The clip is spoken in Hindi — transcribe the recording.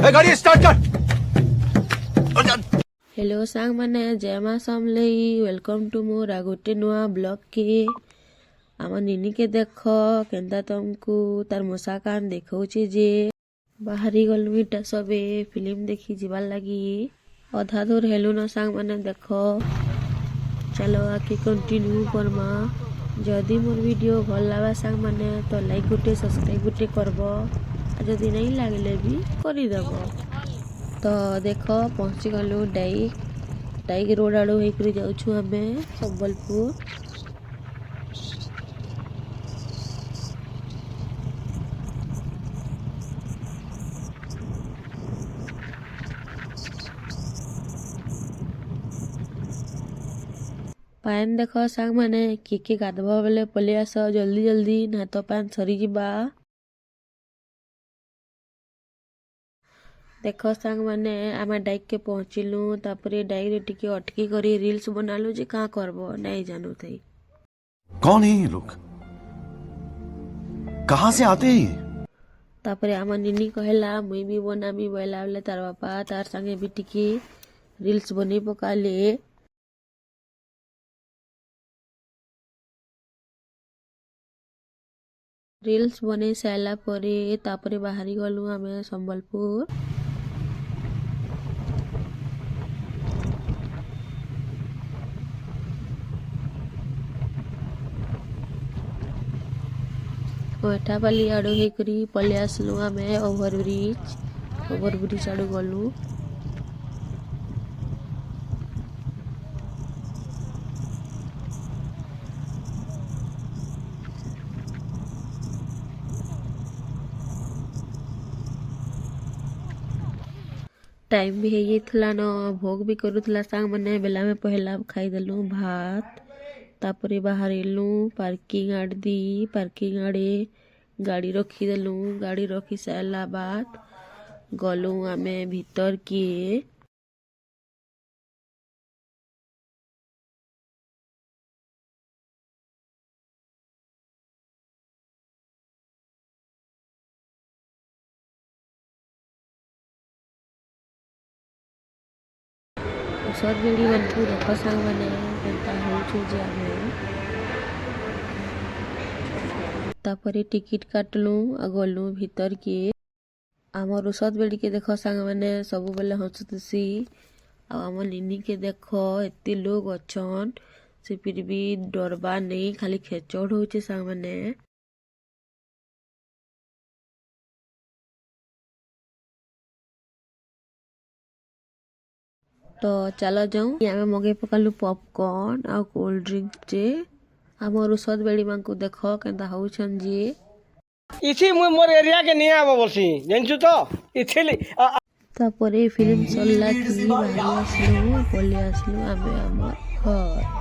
गाड़ी स्टार्ट कर। हेलो सांग माने जय मां समलेई वेलकम टू मोर गोटे नुआ ब्लॉग के आम निनी के देख केन्ता तुमको तार मशा कान देखौचे जे बाहरी गलु इटा सबे फिल्म देखी जीवार लगी अधा दूर हेलु न सांग माने देख चलो आके कंटिन्यू करमा। जदि मोर वीडियो भल लगा सांग माने तो लाइक गुटे सब्सक्राइब गुटे करब जदि नहीं लागले भी करदेव। तो देख पहुँची गलु डाइक रोड आड़ू होकर जाऊँ आम संबलपुर। पान देख सांग माने किए गाधवा बेले पलि आस जल्दी जल्दी ना तो पान सरी जिबा। देख सांग माने आम डाइक के पहुँचलु तापरे डाइक रे टिके अटकी करी रील्स बनालु जे का करबो नहीं जानू थई। कौन है ये लोग, कहाँ से आते हैं? तापरे आम निनी कहला मुई भी बनामी बोला बेले तार बापा तार संगे भी टिके रील्स बनी पकाले। रील्स बने सारा परे तापरे बाहरी गलु आमे संबलपुर। ओठापाली आड़ू होकर पलि आसलु आमे ओभरब्रिज आड़ू गलु। टाइम भी है न भोग भी करूला सांग माने बेला में पहला खाईदेलु भात तापरे बाहर एलु पार्किंग आड़े गाड़ी रखीदेलु। गाड़ी रखी सारा बाद गलु आमे भीतर किए। सब बेड़ी बनकु देख सांग माने केनता होउछु जे आमे तापरे टिकट काटलु आ गलु भीतर के। आमर उषद बेड़ी के देख सांग माने सब बेले हंसुतसी आ आम निनी के देख एते लोग अछन से फिर भी डरबा नहीं खाली खेचड़ होचे सांग माने। तो चलो जाऊँ आम मगे पकालु पॉपकॉर्न आ कोल्ड ड्रिंक जे आमर उषद बेड़ी मान को देख केनता होउछन जे इसी मुई मोर एरिया के नहीं आबो बोलसी जानछु तो इथिली तापरे फिल्म सरला कि बाहरी आसलु पलि आसलु आमे आमर घर।